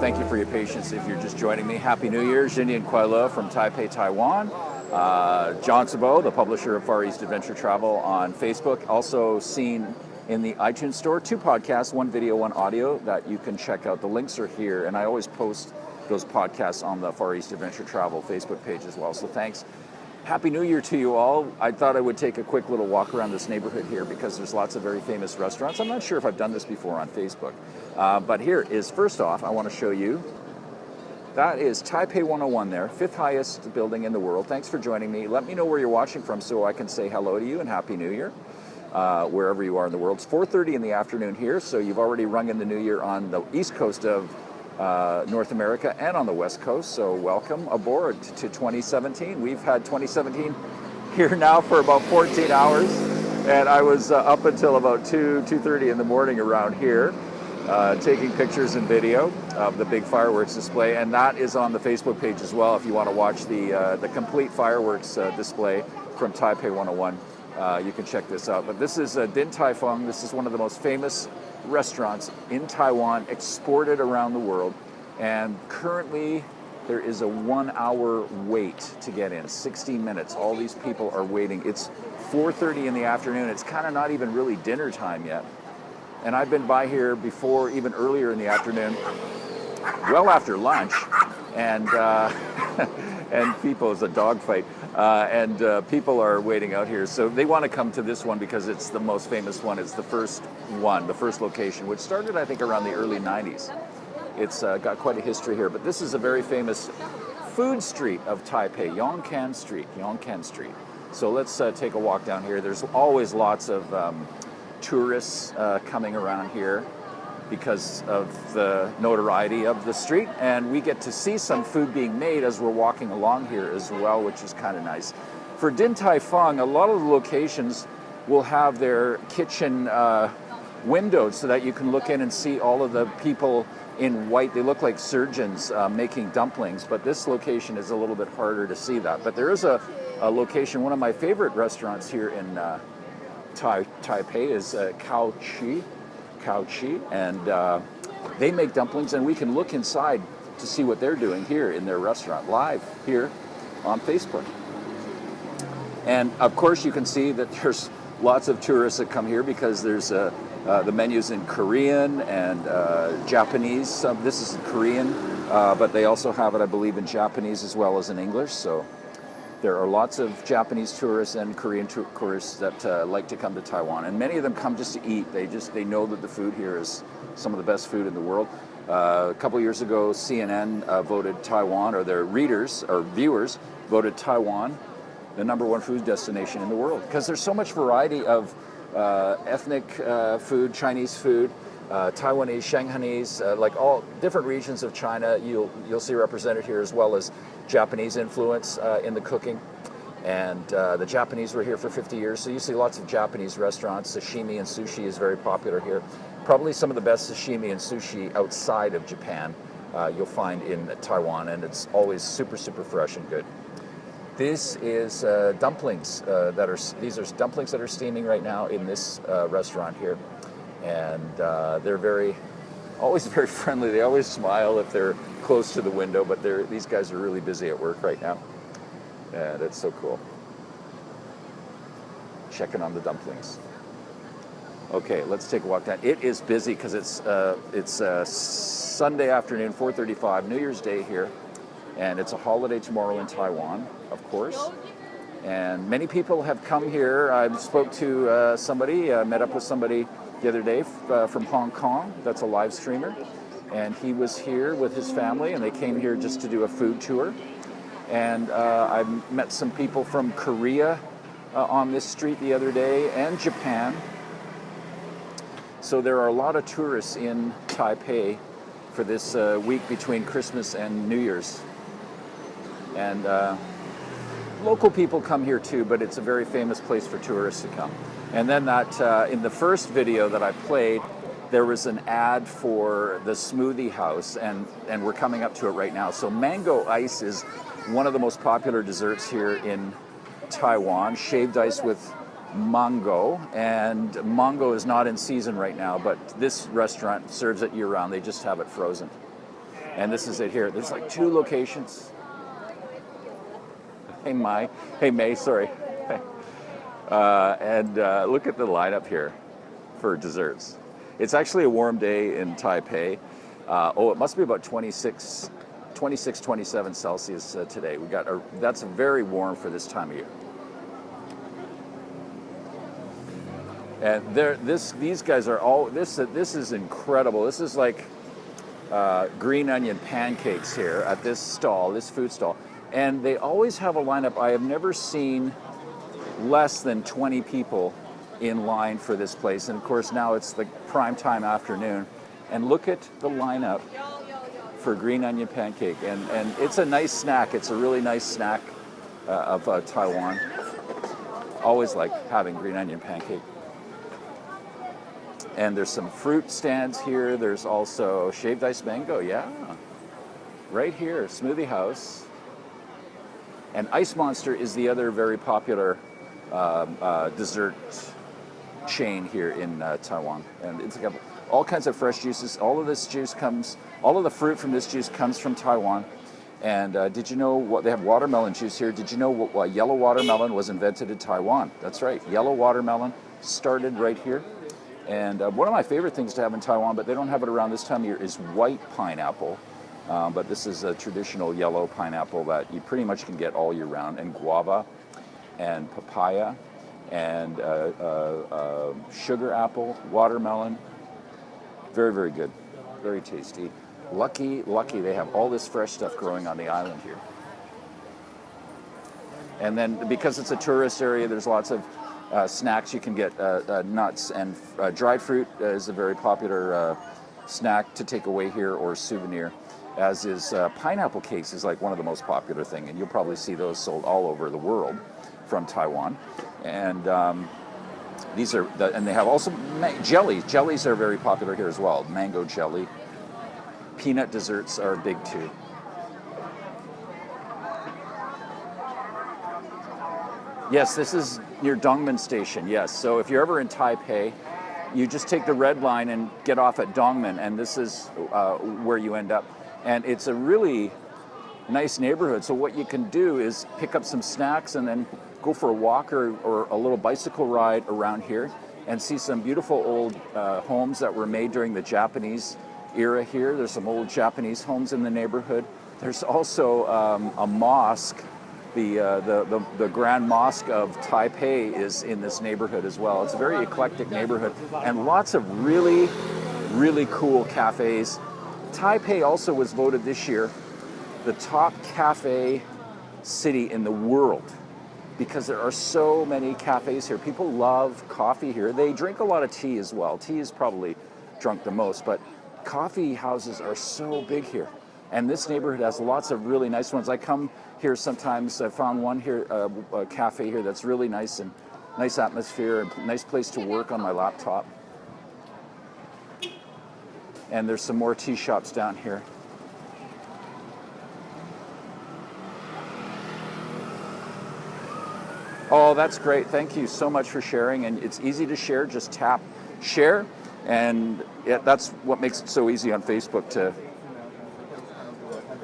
thank you for your patience if you're just joining me. Happy New Year, Jinyan Kuai Le from Taipei, Taiwan. John Sabo, the publisher of Far East Adventure Travel on Facebook, also seen in the iTunes Store. 2 podcasts, 1 video, 1 audio that you can check out. The links are here, and I always post those podcasts on the Far East Adventure Travel Facebook page as well. So thanks. Happy New Year to you all. I thought I would take a quick little walk around this neighborhood here because there's lots of very famous restaurants. I'm not sure if I've done this before on Facebook. But here is, first off, I want to show you, that is Taipei 101 there, 5th highest building in the world. Thanks for joining me. Let me know where you're watching from so I can say hello to you and Happy New Year, wherever you are in the world. It's 4:30 in the afternoon here, so you've already rung in the New Year on the east coast of North America and on the West Coast, so welcome aboard to 2017. We've had 2017 here now for about 14 hours, and I was up until about 2:30 in the morning around here, taking pictures and video of the big fireworks display, and that is on the Facebook page as well if you want to watch the complete fireworks display from Taipei 101. You can check this out. But this is Din Tai Fung. This is one of the most famous restaurants in Taiwan, exported around the world, and currently there is a 1-hour wait to get in, 60 minutes. All these people are waiting. It's 4:30 in the afternoon. It's kind of not even really dinner time yet. And I've been by here before, even earlier in the afternoon, well after lunch, and and people, it's a dogfight, and people are waiting out here. So they want to come to this one because it's the most famous one. It's the first one, the first location, which started, I think, around the early 90s. It's got quite a history here, but this is a very famous food street of Taipei, Yongkan Street. So let's take a walk down here. There's always lots of tourists coming around here because of the notoriety of the street, and we get to see some food being made as we're walking along here as well, which is kind of nice. For Din Tai Fung, a lot of the locations will have their kitchen windows so that you can look in and see all of the people in white. They look like surgeons making dumplings, but this location is a little bit harder to see that. But there is a location, one of my favorite restaurants here in Taipei is Kao Chi, and they make dumplings, and we can look inside to see what they're doing here in their restaurant, live here on Facebook. And of course you can see that there's lots of tourists that come here because there's the menus in Korean and Japanese. This is in Korean, but they also have it, I believe, in Japanese as well as in English. So there are lots of Japanese tourists and Korean tourists that like to come to Taiwan, and many of them come just to eat. They know that the food here is some of the best food in the world. A couple years ago, CNN voted Taiwan, or their readers or viewers voted Taiwan the #1 food destination in the world because there's so much variety of ethnic food, Chinese food, Taiwanese, Shanghainese, like all different regions of China. You'll see represented here, as well as Japanese influence in the cooking. And the Japanese were here for 50 years, so you see lots of Japanese restaurants. Sashimi and sushi is very popular here. Probably some of the best sashimi and sushi outside of Japan you'll find in Taiwan, and it's always super, super fresh and good. This is dumplings these are dumplings that are steaming right now in this restaurant here, and they're always very friendly. They always smile if they're close to the window, but these guys are really busy at work right now, and it's so cool. Checking on the dumplings. Okay, let's take a walk down. It is busy because it's Sunday afternoon, 4:35, New Year's Day here. And it's a holiday tomorrow in Taiwan, of course. And many people have come here. I spoke to somebody, met up with somebody the other day from Hong Kong. That's a live streamer. And he was here with his family, and they came here just to do a food tour. And I met some people from Korea on this street the other day, and Japan. So there are a lot of tourists in Taipei for this week between Christmas and New Year's. And local people come here too, but it's a very famous place for tourists to come. And then in the first video that I played, there was an ad for the Smoothie House, and we're coming up to it right now. So mango ice is one of the most popular desserts here in Taiwan, shaved ice with mango, and mango is not in season right now, but this restaurant serves it year-round. They just have it frozen. And this is it here. There's like 2 locations. Hey, May, sorry. And look at the lineup here for desserts. It's actually a warm day in Taipei. It must be about 26, 27 Celsius today. That's very warm for this time of year. And these guys are all, this is incredible. This is like green onion pancakes here at this stall, this food stall. And they always have a lineup. I have never seen less than 20 people in line for this place. And of course now it's the prime time afternoon. And look at the lineup for green onion pancake. And it's a nice snack. It's a really nice snack of Taiwan. Always like having green onion pancake. And there's some fruit stands here. There's also shaved ice mango, yeah. Right here, Smoothie House. And Ice Monster is the other very popular dessert chain here in Taiwan. And it's got all kinds of fresh juices. All of the fruit from this juice comes from Taiwan. And did you know what they have watermelon juice here? Did you know what yellow watermelon was invented in Taiwan? That's right, yellow watermelon started right here. And one of my favorite things to have in Taiwan, but they don't have it around this time of year, is white pineapple. But this is a traditional yellow pineapple that you pretty much can get all year round. And guava, and papaya, and sugar apple, watermelon. Very, very good. Very tasty. Lucky, they have all this fresh stuff growing on the island here. And then because it's a tourist area, there's lots of snacks. You can get nuts, and dried fruit is a very popular snack to take away here or souvenir, as is pineapple cakes is like one of the most popular thing, and you'll probably see those sold all over the world from Taiwan. And and they have also jellies. Jellies are very popular here as well. Mango jelly. Peanut desserts are big too. Yes, this is near Dongmin Station, yes. So if you're ever in Taipei, you just take the red line and get off at Dongmin, and this is where you end up. And it's a really nice neighborhood. So what you can do is pick up some snacks and then go for a walk or a little bicycle ride around here and see some beautiful old homes that were made during the Japanese era here. There's some old Japanese homes in the neighborhood. There's also a mosque. The Grand Mosque of Taipei is in this neighborhood as well. It's a very eclectic neighborhood and lots of really, really cool cafes. Taipei also was voted this year the top cafe city in the world because there are so many cafes here. People love coffee here. They drink a lot of tea as well. Tea is probably drunk the most, but coffee houses are so big here. And this neighborhood has lots of really nice ones. I come here sometimes. I found one here, a cafe here that's really nice and nice atmosphere, a nice place to work on my laptop. And there's some more tea shops down here. Oh, that's great. Thank you so much for sharing. And it's easy to share. Just tap share. And that's what makes it so easy on Facebook to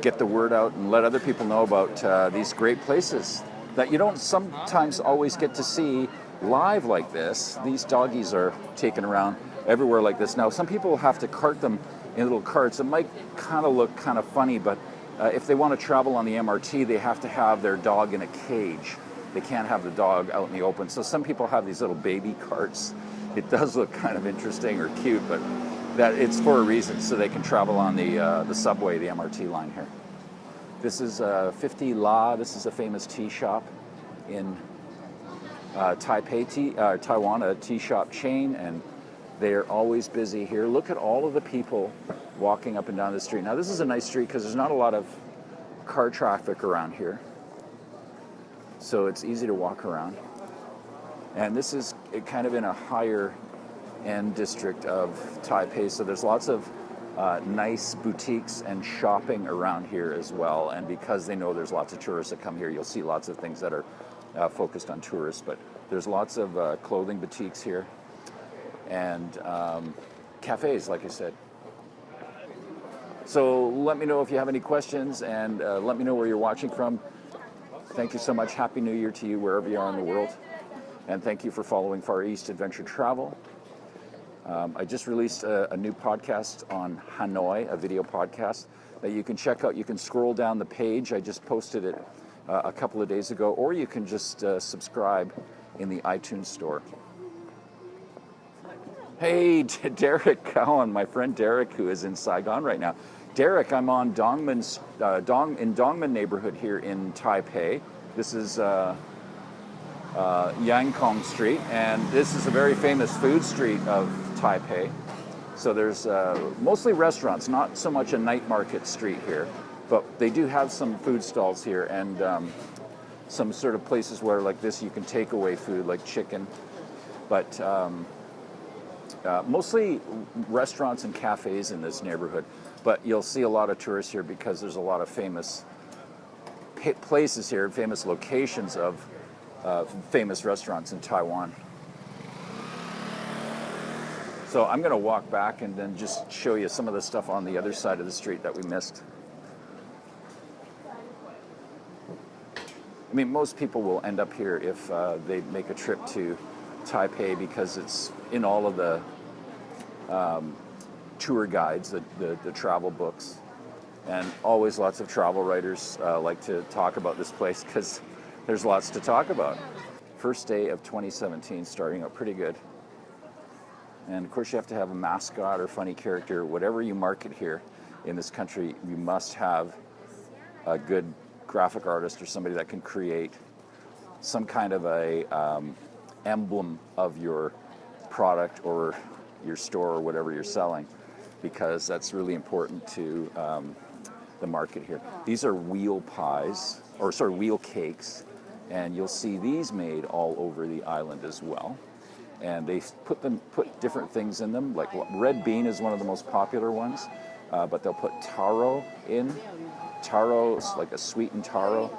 get the word out and let other people know about these great places that you don't sometimes always get to see live like this. These doggies are taken around everywhere like this. Now, some people have to cart them in little carts. It might kind of look kind of funny, but if they want to travel on the MRT, they have to have their dog in a cage. They can't have the dog out in the open. So some people have these little baby carts. It does look kind of interesting or cute, but that it's for a reason, so they can travel on the subway, the MRT line here. This is 50 La. This is a famous tea shop in Taipei, Taiwan, a tea shop chain, and they're always busy here. Look at all of the people walking up and down the street. Now, this is a nice street because there's not a lot of car traffic around here, so it's easy to walk around. And this is kind of in a higher end district of Taipei, so there's lots of nice boutiques and shopping around here as well. And because they know there's lots of tourists that come here, you'll see lots of things that are focused on tourists. But there's lots of clothing boutiques here and cafes, like I said. So let me know if you have any questions, and let me know where you're watching from. Thank you so much. Happy New Year to you wherever you are in the world. And thank you for following Far East Adventure Travel. I just released a new podcast on Hanoi, a video podcast that you can check out. You can scroll down the page. I just posted it a couple of days ago, or you can just subscribe in the iTunes store. Hey, Derek Cowan, my friend Derek, who is in Saigon right now. Derek, I'm on Dongmin neighborhood here in Taipei. This is Yangkong Street, and this is a very famous food street of Taipei. So there's mostly restaurants, not so much a night market street here, but they do have some food stalls here, and some sort of places where like this you can take away food like chicken, but mostly restaurants and cafes in this neighborhood. But you'll see a lot of tourists here because there's a lot of famous places here, famous locations of famous restaurants in Taiwan. So I'm going to walk back and then just show you some of the stuff on the other side of the street that we missed. I mean, most people will end up here if they make a trip to Taipei because it's in all of the tour guides, the travel books. And always lots of travel writers like to talk about this place because there's lots to talk about. First day of 2017 starting out pretty good. And of course you have to have a mascot or funny character. Whatever you market here in this country, you must have a good graphic artist or somebody that can create some kind of a emblem of your product or your store or whatever you're selling, because that's really important to the market here. These are wheel pies, or sorry, wheel cakes, and you'll see these made all over the island as well. And they put different things in them, like red bean is one of the most popular ones, but they'll put taro in. Taro is like a sweetened taro,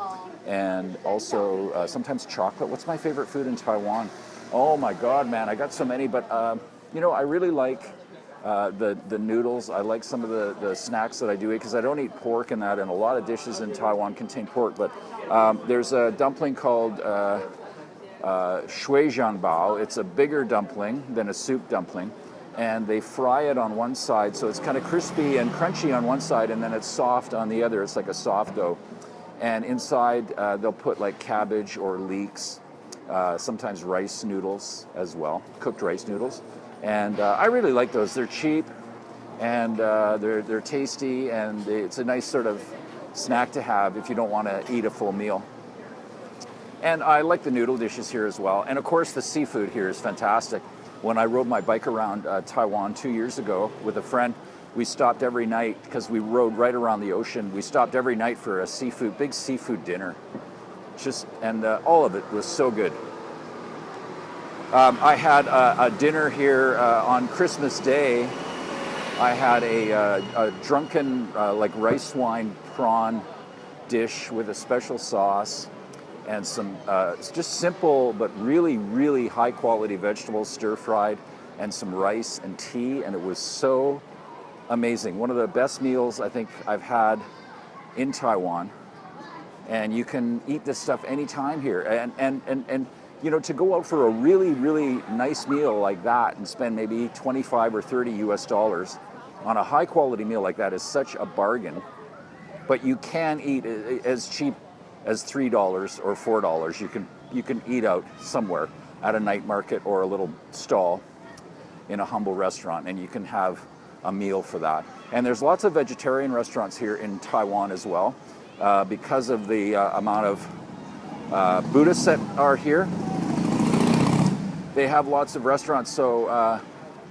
and also sometimes chocolate. What's my favorite food in Taiwan? Oh my God, man, I got so many, but you know, I really like the noodles. I like some of the snacks that I do eat because I don't eat pork in that, and a lot of dishes in Taiwan contain pork. But there's a dumpling called shui jianbao. It's a bigger dumpling than a soup dumpling, and they fry it on one side, so it's kind of crispy and crunchy on one side, and then it's soft on the other. It's like a soft dough. And inside, they'll put like cabbage or leeks, sometimes rice noodles as well, cooked rice noodles. And I really like those. They're cheap, and they're tasty, and it's a nice sort of snack to have if you don't want to eat a full meal. And I like the noodle dishes here as well. And of course, the seafood here is fantastic. When I rode my bike around Taiwan 2 years ago with a friend, we stopped every night, because we rode right around the ocean, we stopped every night for a big seafood dinner. And all of it was so good. I had a dinner here on Christmas Day. I had a drunken like rice wine prawn dish with a special sauce and some just simple but really, really high quality vegetables stir fried, and some rice and tea, and it was so amazing. One of the best meals I think I've had in Taiwan, and you can eat this stuff anytime here. And you know, to go out for a really, really nice meal like that and spend maybe 25 or 30 US dollars on a high quality meal like that is such a bargain. But you can eat as cheap as $3 or $4. You can eat out somewhere at a night market or a little stall in a humble restaurant, and you can have a meal for that. And there's lots of vegetarian restaurants here in Taiwan as well, because of the amount of Buddhists that are here. They have lots of restaurants, so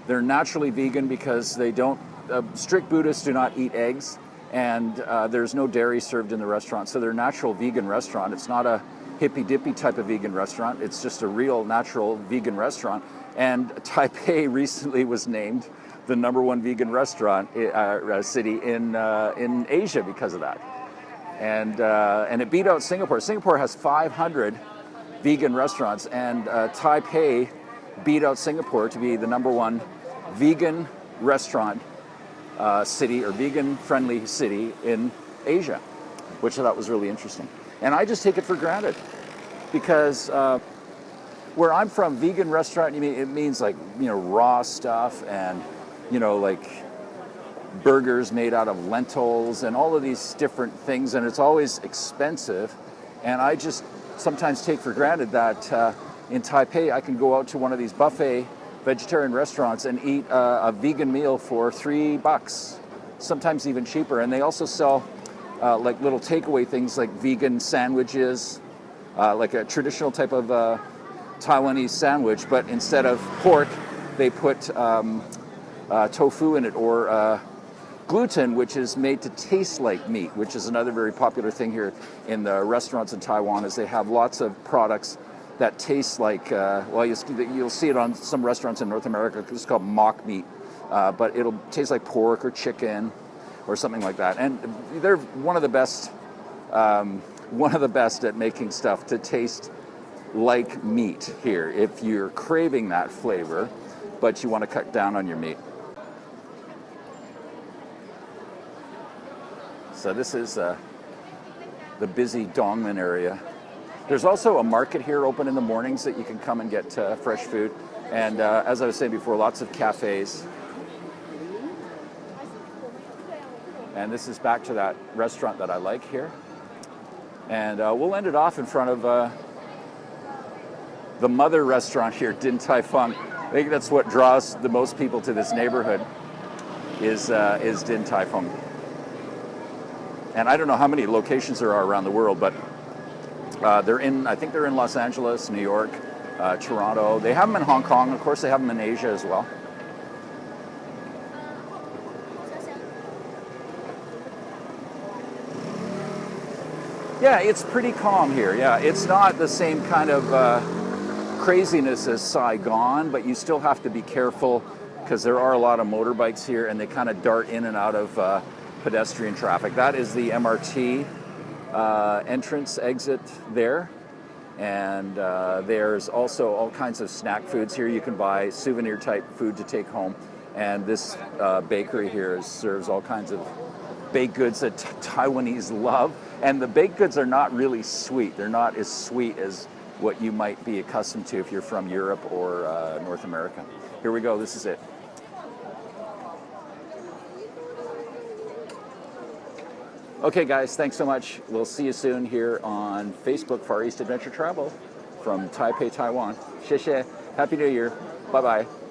they're naturally vegan because they don't, strict Buddhists do not eat eggs, and there's no dairy served in the restaurant, so they're a natural vegan restaurant. It's not a hippy-dippy type of vegan restaurant, it's just a real natural vegan restaurant. And Taipei recently was named the #1 vegan restaurant city in Asia because of that. And it beat out Singapore. Singapore has 500 vegan restaurants, and Taipei beat out Singapore to be the #1 vegan restaurant city or vegan-friendly city in Asia, which I thought was really interesting. And I just take it for granted because where I'm from, vegan restaurant, it means like, raw stuff and, like burgers made out of lentils and all of these different things, and it's always expensive. And I just sometimes take for granted that in Taipei I can go out to one of these buffet vegetarian restaurants and eat a vegan meal for $3, sometimes even cheaper. And they also sell like little takeaway things like vegan sandwiches, like a traditional type of Taiwanese sandwich, but instead of pork they put tofu in it, or gluten, which is made to taste like meat, which is another very popular thing here in the restaurants in Taiwan, is they have lots of products that taste like, you'll see it on some restaurants in North America. It's called mock meat, but it'll taste like pork or chicken or something like that. And they're one of the best at making stuff to taste like meat here, if you're craving that flavor, but you want to cut down on your meat. So this is the busy Dongmin area. There's also a market here open in the mornings that you can come and get fresh food. And as I was saying before, lots of cafes. And this is back to that restaurant that I like here. And we'll end it off in front of the mother restaurant here, Din Tai Fung. I think that's what draws the most people to this neighborhood, is Din Tai Fung. And I don't know how many locations there are around the world, but I think they're in Los Angeles, New York, Toronto. They have them in Hong Kong. Of course, they have them in Asia as well. Yeah, it's pretty calm here. Yeah, it's not the same kind of craziness as Saigon, but you still have to be careful because there are a lot of motorbikes here, and they kind of dart in and out of pedestrian traffic. That is the MRT entrance exit there, and there's also all kinds of snack foods here. You can buy souvenir type food to take home, and this bakery here serves all kinds of baked goods that Taiwanese love. And the baked goods are not really sweet. They're not as sweet as what you might be accustomed to if you're from Europe or North America. Here we go. This is it. Okay, guys, thanks so much. We'll see you soon here on Facebook, Far East Adventure Travel from Taipei, Taiwan. 谢谢. Happy New Year. Bye-bye.